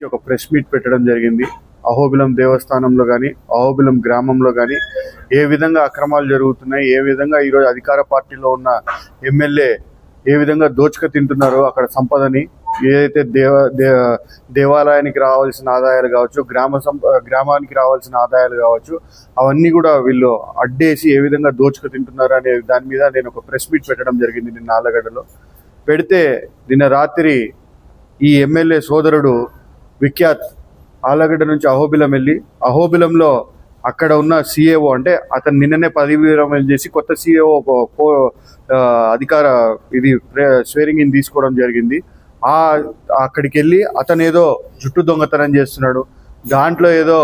ఒక press meet పెట్టడం జరిగింది. అహోబిలం దేవస్థానంలో కానీ అహోబిలం గ్రామంలో కానీ ఏ విధంగా అక్రమాలు జరుగుతున్నాయి, ఏ విధంగా ఈరోజు అధికార పార్టీలో ఉన్న ఎమ్మెల్యే ఏ విధంగా దోచుక తింటున్నారో అక్కడ సంపదని, ఏదైతే దేవాలయానికి రావాల్సిన ఆదాయాలు కావచ్చు, గ్రామానికి రావాల్సిన ఆదాయాలు కావచ్చు, అవన్నీ కూడా వీళ్ళు అడ్డేసి ఏ విధంగా దోచుక తింటున్నారు అనే దాని మీద నేను ఒక ప్రెస్ మీట్ పెట్టడం జరిగింది నిన్న ఆలగడ్డలో. పెడితే నిన్న రాత్రి ఈ ఎమ్మెల్యే సోదరుడు విఖ్యాత్ ఆలగడ్డ నుంచి అహోబిలం వెళ్ళి అహోబిలంలో అక్కడ ఉన్న సిఏఓ, అంటే అతను నిన్ననే పదవి విరమణ చేసి కొత్త సిఏఓ అధికార స్వేరింగ్ ఇన్ తీసుకోవడం జరిగింది. అక్కడికి వెళ్ళి అతను ఏదో జుట్టు దొంగతనం చేస్తున్నాడు, దాంట్లో ఏదో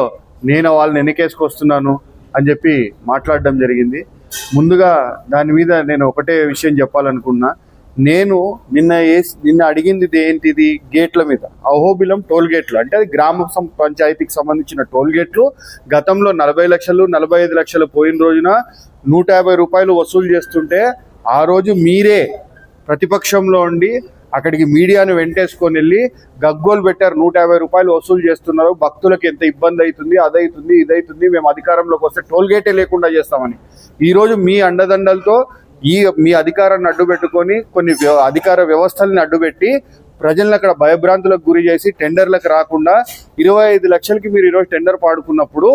నేను వాళ్ళని వెనకేసుకొస్తున్నాను అని చెప్పి మాట్లాడడం జరిగింది. ముందుగా దాని మీద నేను ఒకటే విషయం చెప్పాలనుకున్నా. నేను నిన్న అడిగింది ఏంటిది, గేట్ల మీద, అహోబిలం టోల్ గేట్లు, అంటే అది గ్రామ పంచాయతీకి సంబంధించిన టోల్ గేట్లు. గతంలో 40 లక్షలు 45 లక్షలు పోయిన రోజున 150 రూపాయలు వసూలు చేస్తుంటే ఆ రోజు మీరే ప్రతిపక్షంలో ఉండి అక్కడికి మీడియాను వెంటేసుకొని వెళ్ళి గగ్గోలు పెట్టారు. 150 రూపాయలు వసూలు చేస్తున్నారు, భక్తులకు ఎంత ఇబ్బంది అవుతుంది, అదవుతుంది ఇదవుతుంది, మేము అధికారంలోకి వస్తే టోల్ గేటే లేకుండా చేస్తామని. ఈరోజు మీ అండదండలతో మీ అధికారాన్ని అడ్డుపెట్టుకొని కొన్ని అధికార వ్యవస్థల్ని అడ్డుపెట్టి ప్రజలను అక్కడ భయభ్రాంతులకు గురి చేసి టెండర్లకు రాకుండా 25 లక్షలకి మీరు ఈరోజు టెండర్ పాడుకున్నప్పుడు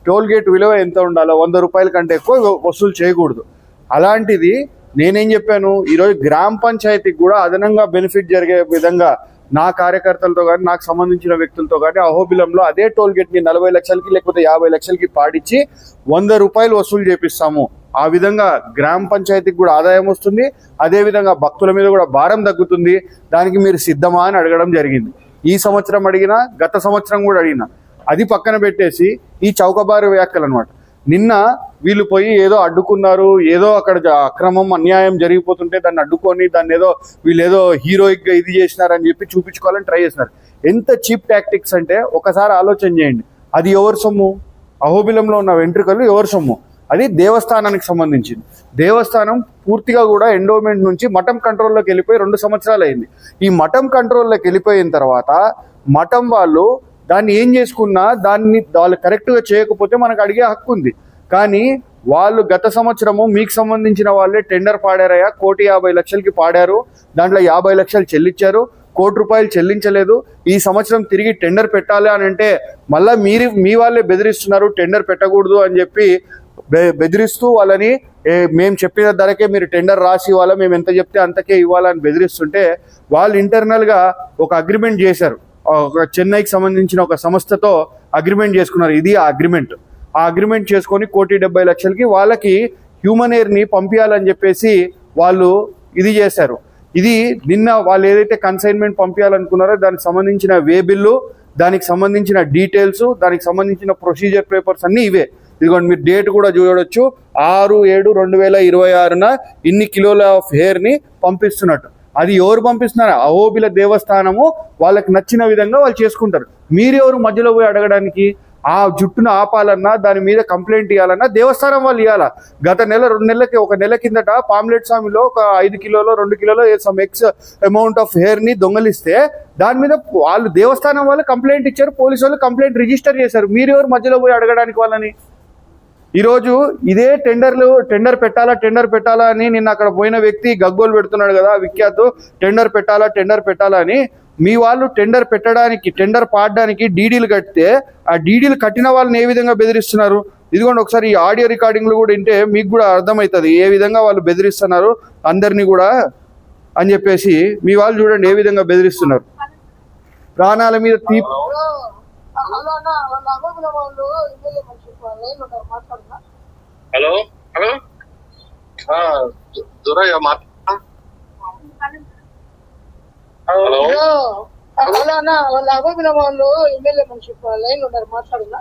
టోల్ గేట్ విలువ ఎంత ఉండాలో 100 రూపాయల కంటే ఎక్కువ వసూలు చేయకూడదు. అలాంటిది నేనేం చెప్పాను, ఈరోజు గ్రామ పంచాయతీకి కూడా అదనంగా బెనిఫిట్ జరిగే విధంగా నా కార్యకర్తలతో కానీ నాకు సంబంధించిన వ్యక్తులతో కానీ అహోబిలంలో అదే టోల్ గేట్ని 40 లక్షలకి లేకపోతే 50 లక్షలకి పాడించి 100 రూపాయలు వసూలు చేపిస్తాము. ఆ విధంగా గ్రామ పంచాయతీకి కూడా ఆదాయం వస్తుంది, అదేవిధంగా భక్తుల మీద కూడా భారం తగ్గుతుంది. దానికి మీరు సిద్ధమా అని అడగడం జరిగింది. ఈ సంవత్సరం అడిగినా, గత సంవత్సరం కూడా అడిగినా. అది పక్కన పెట్టేసి ఈ చౌకబారు వ్యాఖ్యలు అనమాట. నిన్న వీళ్ళు పోయి ఏదో అడ్డుకున్నారు, ఏదో అక్కడ అక్రమం అన్యాయం జరిగిపోతుంటే దాన్ని అడ్డుకొని దాన్ని ఏదో వీళ్ళు ఏదో హీరోయిక్గా ఇది చేసినారని చెప్పి చూపించుకోవాలని ట్రై చేసినారు. ఎంత చీప్ టాక్టిక్స్ అంటే ఒకసారి ఆలోచన చేయండి. అది ఎవరి సొమ్ము? అహోబిలంలో ఉన్న వెంట్రుకలు ఎవరి సొమ్ము? అది దేవస్థానానికి సంబంధించింది. దేవస్థానం పూర్తిగా కూడా ఎండోమెంట్ నుంచి మఠం కంట్రోల్లోకి వెళ్ళిపోయి 2 సంవత్సరాలు అయింది. ఈ మఠం కంట్రోల్లోకి వెళ్ళిపోయిన తర్వాత మఠం వాళ్ళు దాన్ని ఏం చేసుకున్నా దాన్ని వాళ్ళు కరెక్ట్గా చేయకపోతే మనకు అడిగే హక్కు ఉంది. కానీ వాళ్ళు గత సంవత్సరము మీకు సంబంధించిన వాళ్ళే టెండర్ పాడారయ్యా, 1,50,00,000కి పాడారు, దాంట్లో 50 లక్షలు చెల్లించారు, 1 కోటి రూపాయలు చెల్లించలేదు. ఈ సంవత్సరం తిరిగి టెండర్ పెట్టాలి అని అంటే మళ్ళీ మీ వాళ్ళే బెదిరిస్తున్నారు, టెండర్ పెట్టకూడదు అని చెప్పి బెదిరిస్తూ వాళ్ళని మేము చెప్పిన ధరకే మీరు టెండర్ రాసి ఇవ్వాలా, మేము ఎంత చెప్తే అంతకే ఇవ్వాలని బెదిరిస్తుంటే వాళ్ళు ఇంటర్నల్గా ఒక అగ్రిమెంట్ చేశారు. ఒక చెన్నైకి సంబంధించిన ఒక సంస్థతో అగ్రిమెంట్ చేసుకున్నారు. ఇది ఆ అగ్రిమెంట్. ఆ అగ్రిమెంట్ చేసుకొని 1,70,00,000కి వాళ్ళకి హ్యూమన్ ఎయిర్ని పంపించాలని చెప్పేసి వాళ్ళు ఇది చేశారు. ఇది నిన్న వాళ్ళు ఏదైతే కన్సైన్మెంట్ పంపించాలనుకున్నారో దానికి సంబంధించిన వే బిల్లు, దానికి సంబంధించిన డీటెయిల్స్, దానికి సంబంధించిన ప్రొసీజర్ పేపర్స్ అన్నీ ఇవే. ఇదిగోండి, మీరు డేట్ కూడా చూడవచ్చు. 6/7/2026న ఇన్ని కిలోల ఆఫ్ హెయిర్ని పంపిస్తున్నట్టు. అది ఎవరు పంపిస్తున్నారు? అహోబిల దేవస్థానము వాళ్ళకి నచ్చిన విధంగా వాళ్ళు చేసుకుంటారు. మీరెవరు మధ్యలో పోయి అడగడానికి? ఆ జుట్టును ఆపాలన్నా, దాని మీద కంప్లైంట్ ఇవ్వాలన్నా దేవస్థానం వాళ్ళు ఇవ్వాలా. గత 1 నెల కిందట పామ్లెట్ స్వామిలో ఒక 5 కిలోలో 2 కిలోలో సమ్ ఎక్స్ అమౌంట్ ఆఫ్ హెయిర్ని దొంగలిస్తే దాని మీద వాళ్ళు దేవస్థానం వాళ్ళు కంప్లైంట్ ఇచ్చారు, పోలీసు వాళ్ళు కంప్లైంట్ రిజిస్టర్ చేశారు. మీరెవరు మధ్యలో పోయి అడగడానికి వాళ్ళని? ఈరోజు ఇదే టెండర్ పెట్టాలా అని నిన్న అక్కడ పోయిన వ్యక్తి గగ్గోలు పెడుతున్నాడు కదా, విఖ్యాత్, టెండర్ పెట్టాలా అని. మీ వాళ్ళు టెండర్ పెట్టడానికి, టెండర్ పాడడానికి డీడీలు కడితే ఆ డీడీలు కట్టిన వాళ్ళని ఏ విధంగా బెదిరిస్తున్నారు? ఇదిగోండి, ఒకసారి ఈ ఆడియో రికార్డింగ్లు కూడా వింటే మీకు కూడా అర్థమవుతుంది ఏ విధంగా వాళ్ళు బెదిరిస్తున్నారు అందరినీ కూడా అని చెప్పేసి. మీ వాళ్ళు చూడండి ఏ విధంగా బెదిరిస్తున్నారు. ప్రాణాల మీద హలో హలో దూరయ్య హలో వాళ్ళ అభోబిలం వాళ్ళు ఎమ్మెల్యే మనిషి లైన్ ఉన్నారు, మాట్లాడున్నా.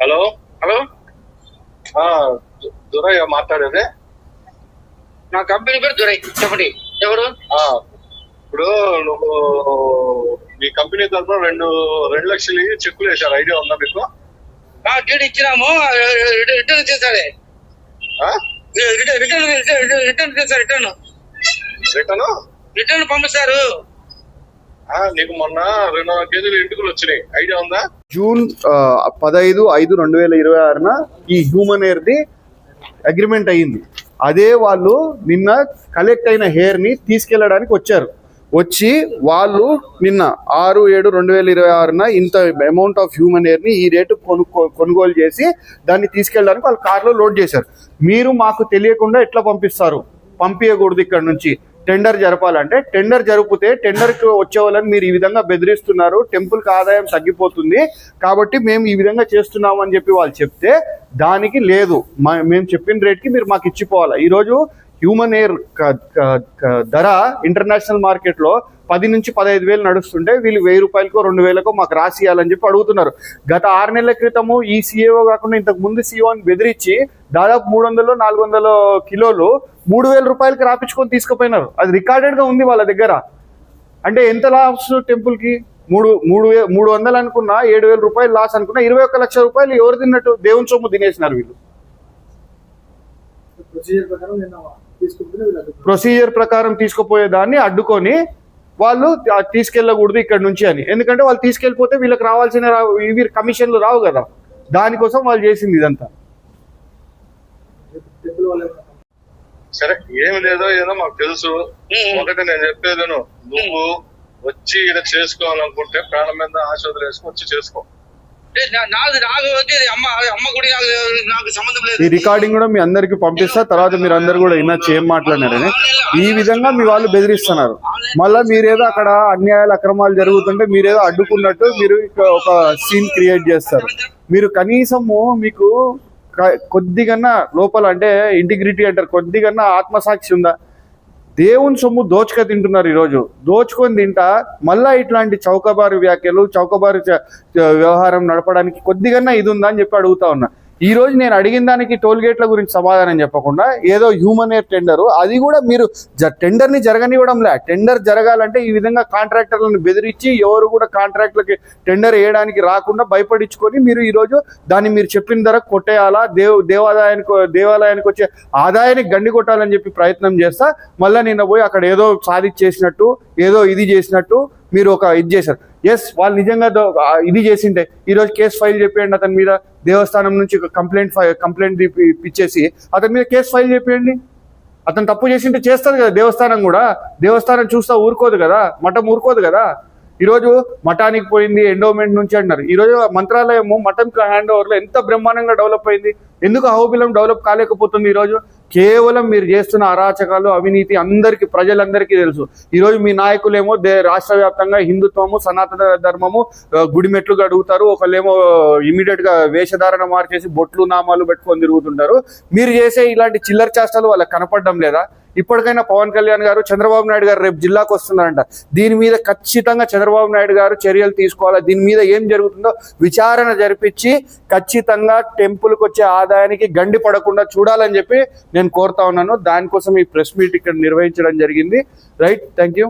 హలో హలో దూరయ్య మాట్లాడేది. నా కంపెనీ పేరు దూరయ్, చెప్పండి ఎవరు? ఇప్పుడు నువ్వు మీ కంపెనీ తరఫున 2 లక్షలు చెక్కులు వేశారు, ఐడియా ఉందా మీకు? డీడీ ఇచ్చినాము, రిటర్న్ చేశారే. రిటర్న్ పంపిస్తారు. నీకు మొన్న 200 కేజీలు ఎంటుకలు వచ్చినాయి, ఐడియా ఉందా? జూన్ 15/5/2026 ఈ హ్యూమన్ ఎయిర్ ది అగ్రిమెంట్ అయ్యింది. అదే వాళ్ళు నిన్న కలెక్ట్ అయిన హెయిర్ ని తీసుకెళ్లడానికి వచ్చారు. వచ్చి వాళ్ళు నిన్న 6/7/2026 ఇంత అమౌంట్ ఆఫ్ హ్యూమన్ ఎయిర్ ని ఈ రేటు కొనుగోలు చేసి దాన్ని తీసుకెళ్ళడానికి వాళ్ళు కార్లో లోడ్ చేశారు. మీరు మాకు తెలియకుండా ఎట్లా పంపిస్తారు? పంపించకూడదు. ఇక్కడ నుంచి టెండర్ జరపాలంటే టెండర్ జరిపితే టెండర్కి వచ్చే వాళ్ళని మీరు ఈ విధంగా బెదిరిస్తున్నారు, టెంపుల్కి ఆదాయం తగ్గిపోతుంది కాబట్టి మేము ఈ విధంగా చేస్తున్నాము అని చెప్పి వాళ్ళు చెప్తే దానికి లేదు, మేము చెప్పిన రేట్కి మీరు మాకు ఇచ్చిపోవాలి. ఈరోజు హ్యూమన్ ఎయిర్ ధర ఇంటర్నేషనల్ మార్కెట్లో 10 నుంచి 15 వేలు నడుస్తుంటే వీళ్ళు 1000 రూపాయలకో 2000కో మాకు రాసి ఇవ్వాలని చెప్పి అడుగుతున్నారు. గత 6 నెలల క్రితము ఈ సీఏఓ కాకుండా ఇంతకు ముందు సీఓని బెదిరించి దాదాపు 300-400 కిలోలు 3000 రూపాయలకి రాపించుకొని తీసుకుపోయినారు. అది రికార్డెడ్ గా ఉంది వాళ్ళ దగ్గర. అంటే ఎంత లాస్ టెంపుల్ కి? 300 అనుకున్నా 7000 రూపాయలు లాస్ అనుకున్నా 21 లక్షల రూపాయలు ఎవరు తిన్నట్టు? దేవుని సొమ్ము తినేసినారు వీళ్ళు. ప్రొసీజర్ ప్రకారం తీసుకుపోయేదాన్ని అడ్డుకొని వాళ్ళు తీసుకెళ్ళకూడదు ఇక్కడ నుంచి అని. ఎందుకంటే వాళ్ళు తీసుకెళ్ళిపోతే వీళ్ళకి రావాల్సిన ఇవి కమిషన్లు రావు కదా, దానికోసం వాళ్ళు చేసింది ఇదంతా. సరే, ఏమి లేదో ఏదో మాకు తెలుసు. ఒకటి నేను చెప్పేది, నువ్వు వచ్చి ఇలా చేసుకోవాలనుకుంటే ప్రాణం మీద ఆశ వదిలేసుకుని వచ్చి చేసుకో. ఈ రికార్డింగ్ కూడా మీ అందరికి పంపిస్తా, తర్వాత మీరు అందరు కూడా వినొచ్చు ఏం మాట్లాడినారని. ఈ విధంగా మీ వాళ్ళు బెదిరిస్తున్నారు. మళ్ళీ మీరేదో అక్కడ అన్యాయాలు అక్రమాలు జరుగుతుంటే మీరేదో అడ్డుకున్నట్టు మీరు ఒక సీన్ క్రియేట్ చేస్తారు. మీరు కనీసము మీకు కొద్దిగన్నా లోపల అంటే ఇంటిగ్రిటీ అంటారు, కొద్దిగన్నా ఆత్మసాక్షి ఉందా? దేవుని సొమ్ము దోచుక తింటున్నారు. ఈరోజు దోచుకొని తింటా మళ్ళా ఇట్లాంటి చౌకబారు వ్యాఖ్యలు, చౌకబారు వ్యవహారం నడపడానికి కొద్దిగన్నా ఇది ఉందా అని చెప్పి అడుగుతా ఉన్నా. ఈ రోజు నేను అడిగిన దానికి టోల్ గేట్ల గురించి సమాధానం చెప్పకుండా ఏదో హ్యూమన్ ఎయిర్ టెండర్, అది కూడా మీరు టెండర్ని జరగనివ్వడంలే. టెండర్ జరగాలంటే ఈ విధంగా కాంట్రాక్టర్లను బెదిరించి ఎవరు కూడా కాంట్రాక్టులకి టెండర్ వేయడానికి రాకుండా భయపడించుకొని మీరు ఈరోజు దాన్ని మీరు చెప్పిన ధర కొట్టేయాలా, దేవాలయానికి వచ్చే ఆదాయానికి గండి కొట్టాలని చెప్పి ప్రయత్నం చేస్తా. మళ్ళీ నిన్న పోయి అక్కడ ఏదో సాధించేసినట్టు ఏదో ఇది చేసినట్టు మీరు ఒక ఇది చేశారు. ఎస్, వాళ్ళు నిజంగా ఇది చేసింటే ఈరోజు కేసు ఫైల్ చేయండి అతని మీద. దేవస్థానం నుంచి కంప్లైంట్ ఇచ్చేసి అతని మీద కేసు ఫైల్ చేయండి. అతను తప్పు చేసింటే చేస్తుంది కదా దేవస్థానం కూడా. దేవస్థానం చూస్తా ఊరుకోదు కదా, మఠం ఊరుకోదు కదా. ఈరోజు మఠానికి పోయింది ఎండోమెంట్ నుంచి అంటున్నారు. ఈరోజు మంత్రాలయము మఠం హ్యాండ్ ఓవర్లో ఎంత బ్రహ్మాండంగా డెవలప్ అయింది. ఎందుకు అహోబిలం డెవలప్ కాలేకపోతుంది? ఈరోజు కేవలం మీరు చేస్తున్న అరాచకాలు, అవినీతి అందరికీ, ప్రజలందరికీ తెలుసు. ఈరోజు మీ నాయకులేమో రాష్ట్ర వ్యాప్తంగా హిందుత్వము, సనాతన ధర్మము గుడిమెట్లు అడుగుతారు. ఒకళ్ళేమో ఇమీడియట్ గా వేషధారణ మార్చేసి బొట్లు నామాలు పెట్టుకొని తిరుగుతుంటారు. మీరు చేసే ఇలాంటి చిల్లర చేష్టలు వాళ్ళకి కనపడడం లేదా? ఇప్పటికైనా పవన్ కళ్యాణ్ గారు, చంద్రబాబు నాయుడు గారు రేపు జిల్లాకు వస్తున్నారంట. దీని మీద ఖచ్చితంగా చంద్రబాబు నాయుడు గారు చర్యలు తీసుకోవాలా. దీని మీద ఏం జరుగుతుందో విచారణ జరిపించి ఖచ్చితంగా టెంపుల్కి వచ్చే ఆదాయానికి గండి పడకుండా చూడాలని చెప్పి నేను కోరుతా ఉన్నాను. దానికోసం ఈ ప్రెస్ మీట్ ఇక్కడ నిర్వహించడం జరిగింది. Right, thank you.